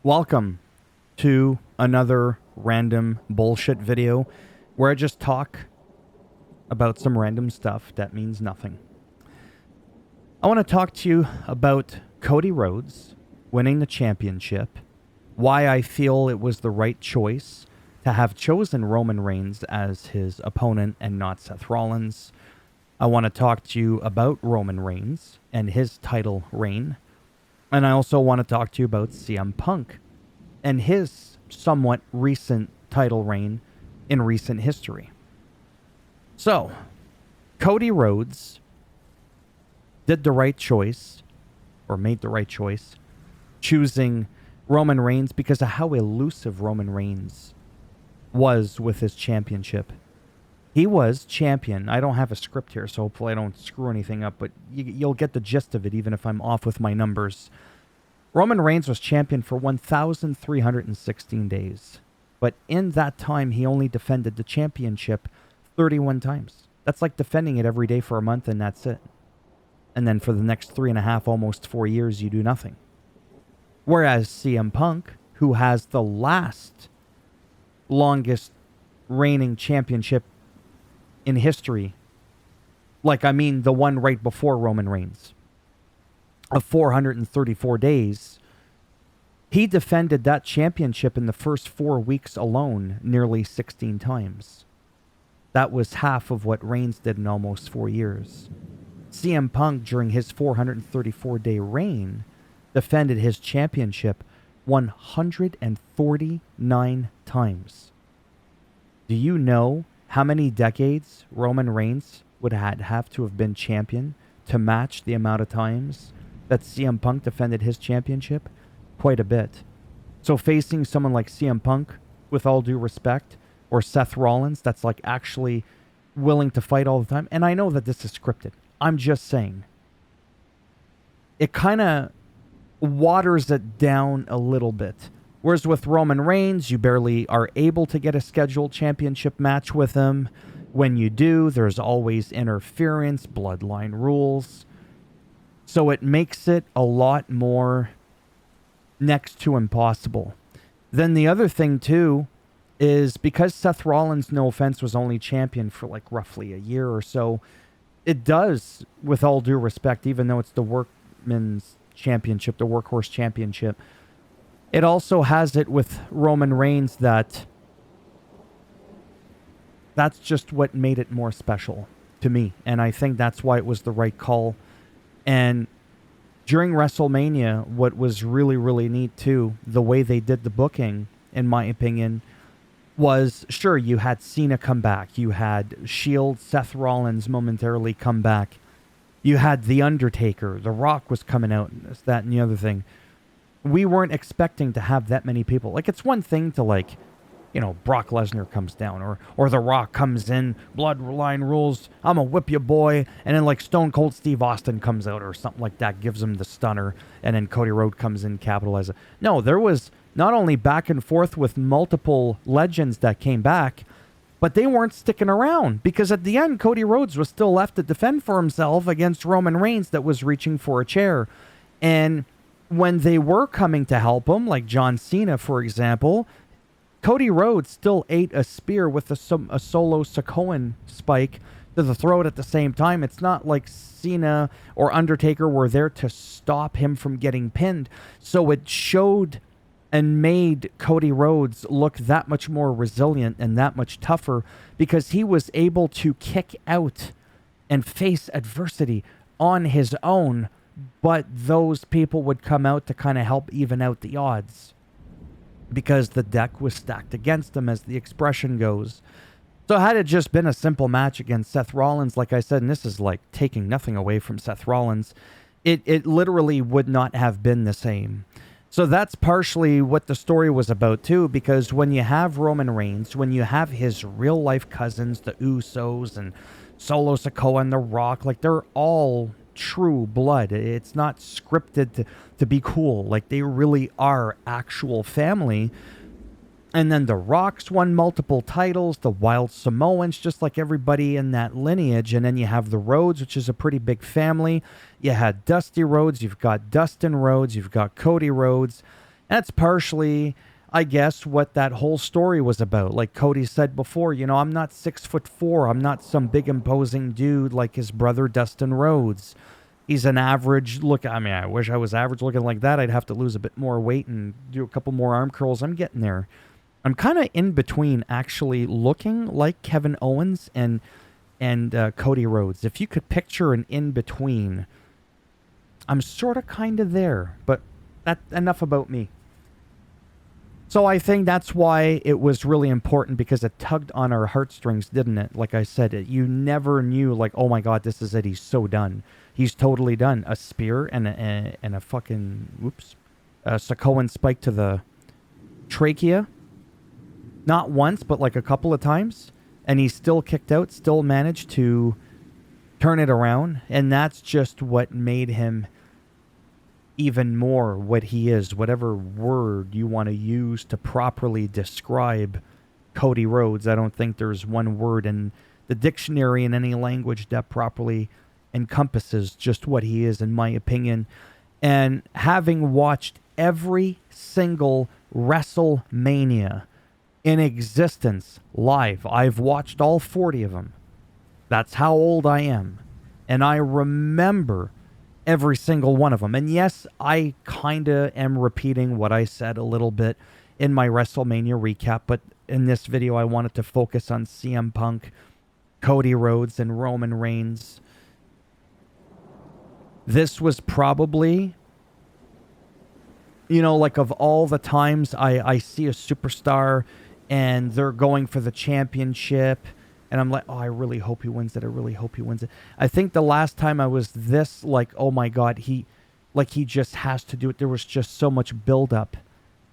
Welcome to another random bullshit video where I just talk about some random stuff that means nothing. I want to talk to you about Cody Rhodes winning the championship, why I feel it was the right choice to have chosen Roman Reigns as his opponent and not Seth Rollins. I want to talk to you about Roman Reigns and his title reign. And I also want to talk to you about CM Punk and his somewhat recent title reign in recent history. So, Cody Rhodes did the right choice, or made the right choice, choosing Roman Reigns because of how elusive Roman Reigns was with his championship. He was champion. I don't have a script here, so hopefully I don't screw anything up, but you'll get the gist of it even if I'm off with my numbers. Roman Reigns was champion for 1,316 days, but in that time, he only defended the championship 31 times. That's like defending it every day for a month, and that's it. And then for the next 3.5, almost 4 years, you do nothing. Whereas CM Punk, who has the longest reigning championship in history, the one right before Roman Reigns, of 434 days, he defended that championship in the first 4 weeks alone nearly 16 times. That was half of what Reigns did in almost 4 years. CM Punk, during his 434-day reign, defended his championship 149 times. Do you know how many decades Roman Reigns would have to have been champion to match the amount of times that CM Punk defended his championship? Quite a bit. So facing someone like CM Punk, with all due respect, or Seth Rollins, that's like actually willing to fight all the time, and I know that this is scripted, I'm just saying, it kind of waters it down a little bit. Whereas with Roman Reigns, you barely are able to get a scheduled championship match with him. When you do, there's always interference, bloodline rules. So it makes it a lot more next to impossible. Then the other thing too is because Seth Rollins, no offense, was only champion for like roughly a year or so, it does, with all due respect, even though it's the workman's championship, the workhorse championship, it also has it with Roman Reigns that's just what made it more special to me. And I think that's why it was the right call. And during WrestleMania, what was really, really neat too, the way they did the booking, in my opinion, was, sure, you had Cena come back. You had Shield, Seth Rollins momentarily come back. You had The Undertaker. The Rock was coming out, and this, that, and the other thing. We weren't expecting to have that many people. Like, it's one thing to, Brock Lesnar comes down, or The Rock comes in, bloodline rules, I'm a whip you boy, and then Stone Cold Steve Austin comes out or something like that, gives him the stunner, and then Cody Rhodes comes in, capitalizes. No, there was not only back and forth with multiple legends that came back, but they weren't sticking around, because at the end, Cody Rhodes was still left to defend for himself against Roman Reigns that was reaching for a chair. And when they were coming to help him, like John Cena, for example, Cody Rhodes still ate a spear with a solo Sakoan spike to the throat at the same time. It's not like Cena or Undertaker were there to stop him from getting pinned. So it showed and made Cody Rhodes look that much more resilient and that much tougher, because he was able to kick out and face adversity on his own, but those people would come out to kind of help even out the odds, because the deck was stacked against him, as the expression goes. So had it just been a simple match against Seth Rollins, like I said, and this is like taking nothing away from Seth Rollins, it literally would not have been the same. So that's partially what the story was about too, because when you have Roman Reigns, when you have his real life cousins, the Usos and Solo Sikoa and The Rock, they're all true blood. It's not scripted to be cool. They really are actual family. And then the Rock's won multiple titles, the Wild Samoans, just like everybody in that lineage. And then you have the Rhodes, which is a pretty big family. You had Dusty Rhodes, you've got Dustin Rhodes, you've got Cody Rhodes. That's partially, I guess, what that whole story was about. Like Cody said before, I'm not 6'4". I'm not some big imposing dude like his brother Dustin Rhodes. He's an average look. I mean, I wish I was average looking like that. I'd have to lose a bit more weight and do a couple more arm curls. I'm getting there. I'm kind of in between actually looking like Kevin Owens and Cody Rhodes. If you could picture an in between, I'm sort of kind of there. But that enough about me. So I think that's why it was really important, because it tugged on our heartstrings, didn't it? Like I said, you never knew, like, oh my God, this is it. He's so done. He's totally done. A spear and a fucking, a Sakoan spike to the trachea. Not once, but like a couple of times. And he still kicked out, still managed to turn it around. And that's just what made him even more what he is, whatever word you want to use to properly describe Cody Rhodes. I don't think there's one word in the dictionary in any language that properly encompasses just what he is, in my opinion. And having watched every single WrestleMania in existence live, I've watched all 40 of them. That's how old I am. And I remember every single one of them. And yes, I kind of am repeating what I said a little bit in my WrestleMania recap, but in this video I wanted to focus on CM Punk, Cody Rhodes, and Roman Reigns. This was probably, like, of all the times I see a superstar and they're going for the championship, and I'm like, oh, I really hope he wins it. I really hope he wins it. I think the last time I was this, like, oh my God, he just has to do it. There was just so much buildup.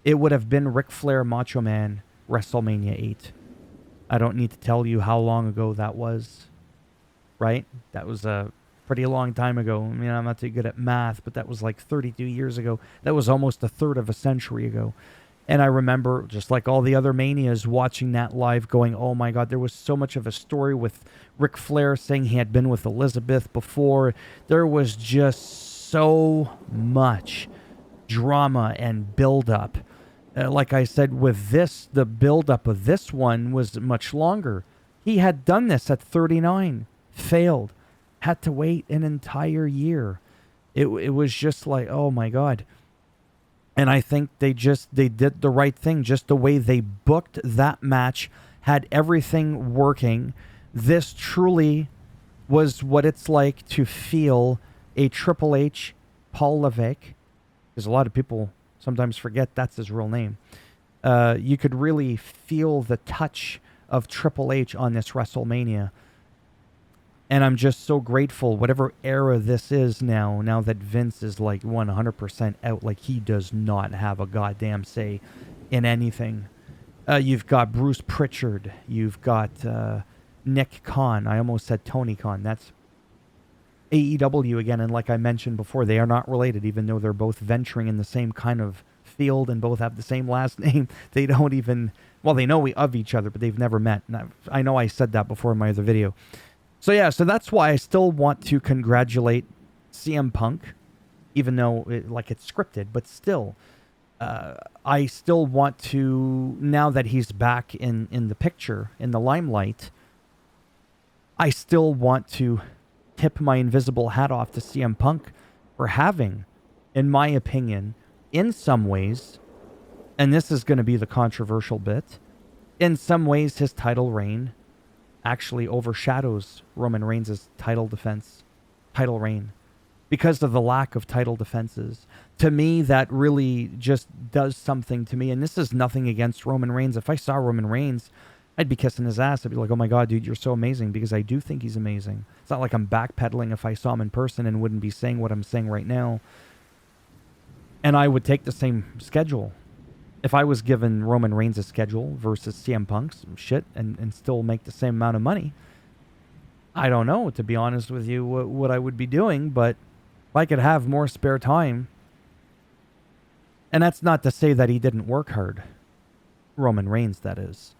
It would have been Ric Flair Macho Man WrestleMania 8. I don't need to tell you how long ago that was, right? That was a pretty long time ago. I mean, I'm not too good at math, but that was like 32 years ago. That was almost a third of a century ago. And I remember, just like all the other Manias, watching that live going, oh my God, there was so much of a story with Ric Flair saying he had been with Elizabeth before. There was just so much drama and build-up. Like I said, with this, the build-up of this one was much longer. He had done this at 39, failed, had to wait an entire year. It was just like, oh my God. And I think they did the right thing. Just the way they booked that match, had everything working. This truly was what it's like to feel a Triple H, Paul Levesque, because a lot of people sometimes forget that's his real name. You could really feel the touch of Triple H on this WrestleMania. And I'm just so grateful, whatever era this is now that Vince is like 100% out, like he does not have a goddamn say in anything. You've got Bruce Pritchard. You've got Nick Khan. I almost said Tony Khan. That's AEW again. And like I mentioned before, they are not related, even though they're both venturing in the same kind of field and both have the same last name. They don't even, well, they know of each other, but they've never met. And I know I said that before in my other video. So yeah, so that's why I still want to congratulate CM Punk, even though it's scripted, but still, I still want to, now that he's back in the picture, in the limelight, I still want to tip my invisible hat off to CM Punk for having, in my opinion, in some ways, and this is going to be the controversial bit, in some ways his title reign actually overshadows Roman Reigns' title reign, because of the lack of title defenses. To me, that really just does something to me. And this is nothing against Roman Reigns. If I saw Roman Reigns, I'd be kissing his ass. I'd be like, oh my God, dude, you're so amazing, because I do think he's amazing. It's not like I'm backpedaling if I saw him in person and wouldn't be saying what I'm saying right now. And I would take the same schedule. If I was given Roman Reigns' schedule versus CM Punk's shit and still make the same amount of money, I don't know, to be honest with you, what I would be doing. But if I could have more spare time, and that's not to say that he didn't work hard, Roman Reigns, that is.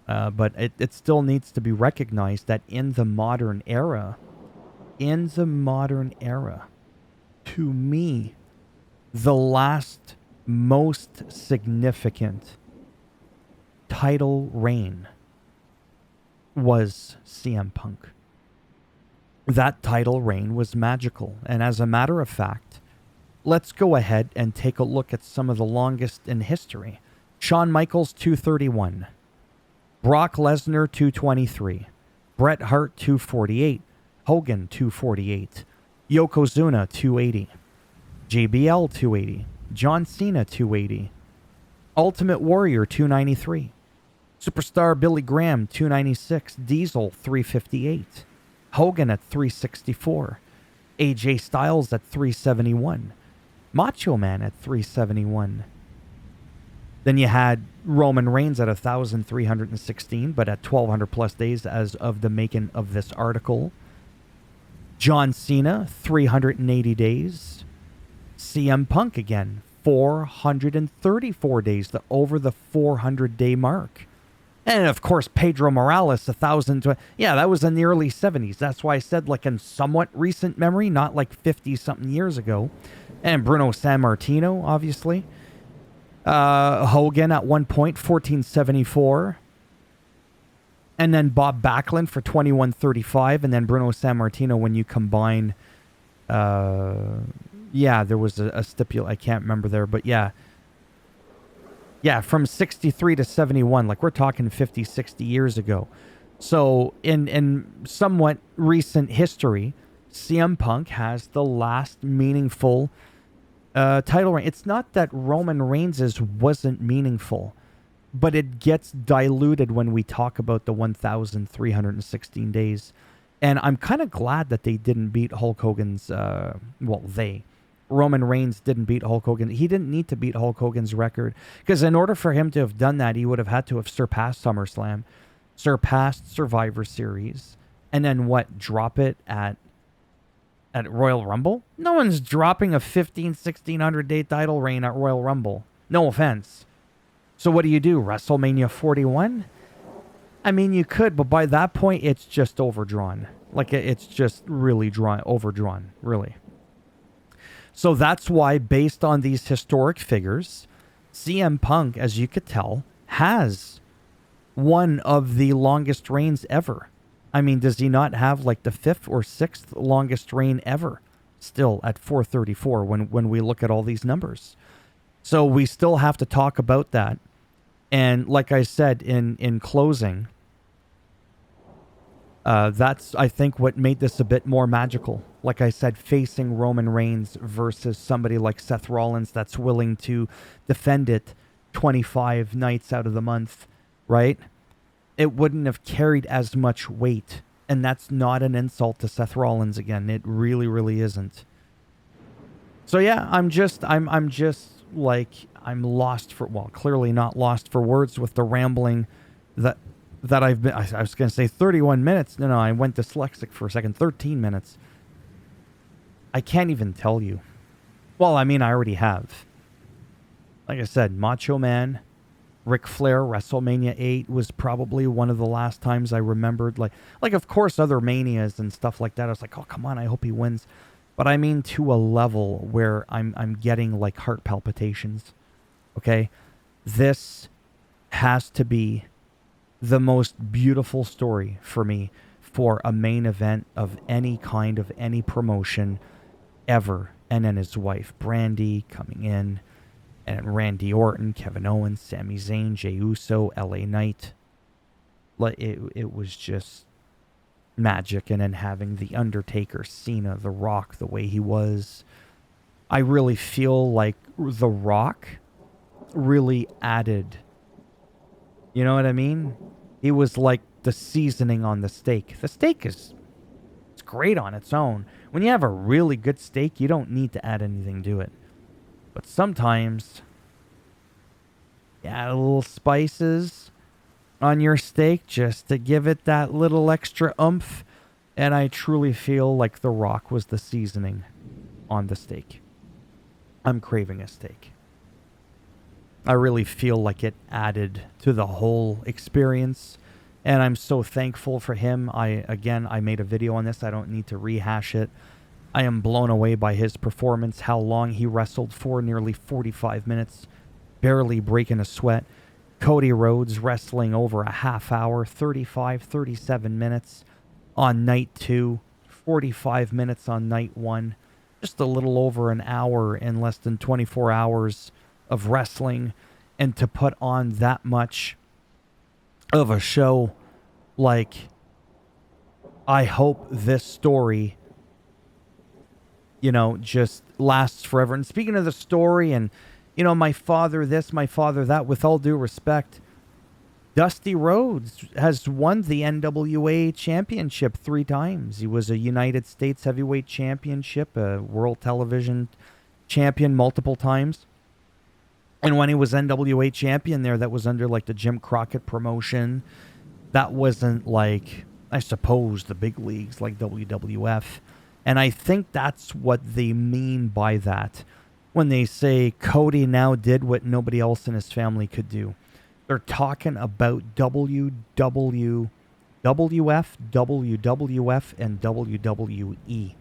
But it still needs to be recognized that in the modern era, to me, the last most significant title reign was CM Punk. That title reign was magical. And as a matter of fact, let's go ahead and take a look at some of the longest in history. Shawn Michaels, 231. Brock Lesnar, 223. Bret Hart, 248. Hogan, 248. Yokozuna, 280. JBL, 280. John Cena, 280. Ultimate Warrior, 293. Superstar Billy Graham, 296. Diesel, 358. Hogan at 364. AJ Styles at 371. Macho Man at 371. Then you had Roman Reigns at 1,316, but at 1,200 plus days as of the making of this article. John Cena, 380 days. CM Punk again, 434 days, over the 400-day mark. And of course, Pedro Morales, 1,000. Yeah, that was in the early 70s. That's why I said like in somewhat recent memory, not like 50-something years ago. And Bruno Sammartino, obviously. Hogan at one point, 1474. And then Bob Backlund for 2135. And then Bruno Sammartino when you combine... yeah, there was a stipulation. I can't remember there, but yeah. Yeah, from 63 to 71, like we're talking 50, 60 years ago. So in somewhat recent history, CM Punk has the last meaningful title reign. It's not that Roman Reigns' wasn't meaningful, but it gets diluted when we talk about the 1,316 days. And I'm kind of glad that they didn't beat Hulk Hogan's, Roman Reigns didn't beat Hulk Hogan. He didn't need to beat Hulk Hogan's record, because in order for him to have done that, he would have had to have surpassed SummerSlam, surpassed Survivor Series, and then what, drop it at Royal Rumble? No one's dropping a 1,600 day title reign at Royal Rumble. No offense. So what do? WrestleMania 41? I mean, you could, but by that point, it's just overdrawn. Like, it's just really overdrawn, really. So that's why, based on these historic figures, CM Punk, as you could tell, has one of the longest reigns ever. I mean, does he not have like the 5th or 6th longest reign ever? Still at 434 when we look at all these numbers. So we still have to talk about that. And like I said in closing, that's, I think, what made this a bit more magical. Like I said, facing Roman Reigns versus somebody like Seth Rollins that's willing to defend it 25 nights out of the month, right? It wouldn't have carried as much weight. And that's not an insult to Seth Rollins again. It really, really isn't. So yeah, I'm lost for, well, clearly not lost for words with the rambling that I've been, I was going to say 31 minutes. No, I went dyslexic for a second. 13 minutes. I can't even tell you. Well, I mean, I already have. Like I said, Macho Man, Ric Flair, WrestleMania 8 was probably one of the last times I remembered. Like of course, other Manias and stuff like that. I was like, oh, come on, I hope he wins. But I mean to a level where I'm getting like heart palpitations. Okay? This has to be the most beautiful story for me for a main event of any kind, of any promotion ever. And then his wife Brandy coming in, and Randy Orton, Kevin Owens, Sami Zayn, Jey Uso, LA Knight. Like it was just magic. And then having The Undertaker, Cena, The Rock the way he was. I really feel like The Rock really added, you know what I mean? He was like the seasoning on the steak. The steak it's great on its own. When you have a really good steak, you don't need to add anything to it. But sometimes, yeah, little spices on your steak just to give it that little extra oomph. And I truly feel like The Rock was the seasoning on the steak. I'm craving a steak. I really feel like it added to the whole experience. And I'm so thankful for him. I made a video on this. I don't need to rehash it. I am blown away by his performance, how long he wrestled for, nearly 45 minutes, barely breaking a sweat. Cody Rhodes wrestling over a half hour, 35, 37 minutes on night 2, 45 minutes on night 1. Just a little over an hour in less than 24 hours of wrestling. And to put on that much of a show, like, I hope this story, just lasts forever. And speaking of the story and, my father this, my father that, with all due respect, Dusty Rhodes has won the NWA Championship 3 times. He was a United States Heavyweight Championship, a World Television Champion multiple times. And when he was NWA Champion there, that was under like the Jim Crockett promotion. That wasn't like, I suppose, the big leagues like WWF. And I think that's what they mean by that when they say Cody now did what nobody else in his family could do. They're talking about WWF, WWF, and WWE.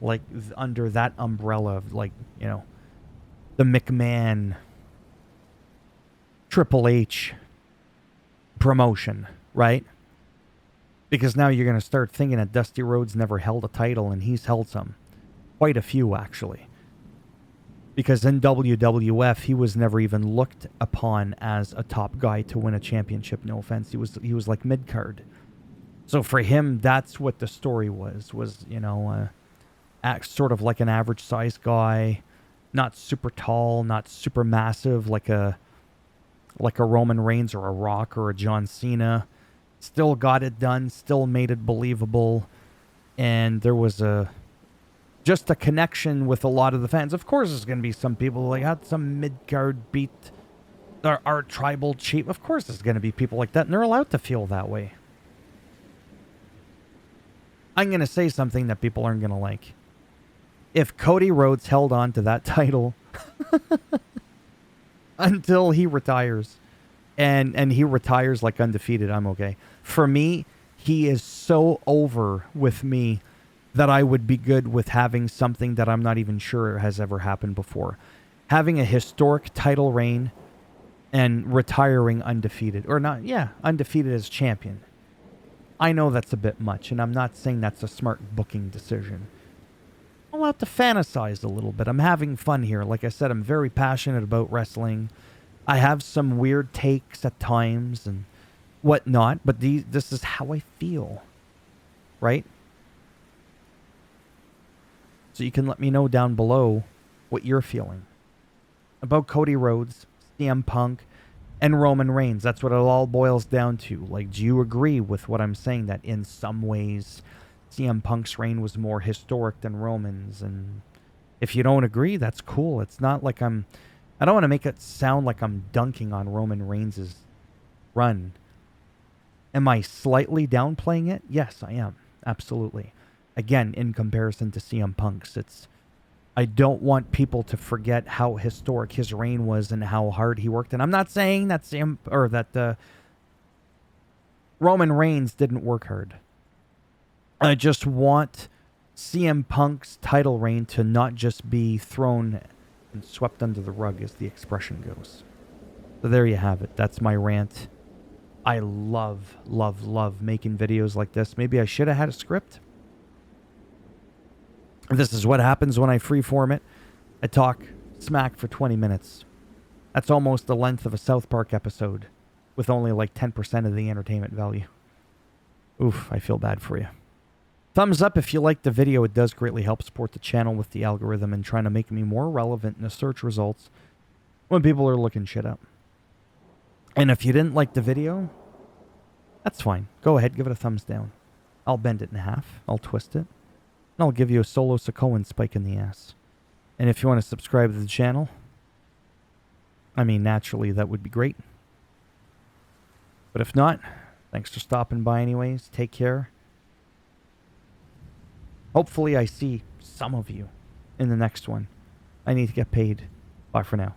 Like, under that umbrella of, like, the McMahon, Triple H promotion, right? Because now you're going to start thinking that Dusty Rhodes never held a title, and he's held some. Quite a few, actually. Because in WWF, he was never even looked upon as a top guy to win a championship. No offense. He was like mid-card. So for him, that's what the story was, sort of like an average size guy, not super tall, not super massive, like a Roman Reigns or a Rock or a John Cena. Still got it done, still made it believable, and there was just a connection with a lot of the fans. Of course, there's going to be some people like, had some mid-card beat our tribal chief. Of course, there's going to be people like that, and they're allowed to feel that way. I'm going to say something that people aren't going to like. If Cody Rhodes held on to that title until he retires, and he retires like undefeated, I'm okay. For me, he is so over with me that I would be good with having something that I'm not even sure has ever happened before. Having a historic title reign and retiring undefeated. Or not, undefeated as champion. I know that's a bit much, and I'm not saying that's a smart booking decision. I'll have to fantasize a little bit. I'm having fun here. Like I said, I'm very passionate about wrestling. I have some weird takes at times and whatnot, but this is how I feel. Right? So you can let me know down below what you're feeling about Cody Rhodes, CM Punk, and Roman Reigns. That's what it all boils down to. Like, do you agree with what I'm saying, that in some ways CM Punk's reign was more historic than Roman's? And if you don't agree, that's cool. It's not like I don't want to make it sound like I'm dunking on Roman Reigns' run. Am I slightly downplaying it? Yes, I am. Absolutely. Again, in comparison to CM Punk's, I don't want people to forget how historic his reign was and how hard he worked. And I'm not saying that Roman Reigns didn't work hard. I just want CM Punk's title reign to not just be thrown and swept under the rug, as the expression goes. So there you have it. That's my rant. I love, love, love making videos like this. Maybe I should have had a script. This is what happens when I freeform it. I talk smack for 20 minutes. That's almost the length of a South Park episode, with only like 10% of the entertainment value. Oof, I feel bad for you. Thumbs up if you liked the video. It does greatly help support the channel with the algorithm and trying to make me more relevant in the search results when people are looking shit up. And if you didn't like the video, that's fine. Go ahead, give it a thumbs down. I'll bend it in half. I'll twist it. And I'll give you a solo Sakoan spike in the ass. And if you want to subscribe to the channel, I mean, naturally, that would be great. But if not, thanks for stopping by anyways. Take care. Hopefully I see some of you in the next one. I need to get paid. Bye for now.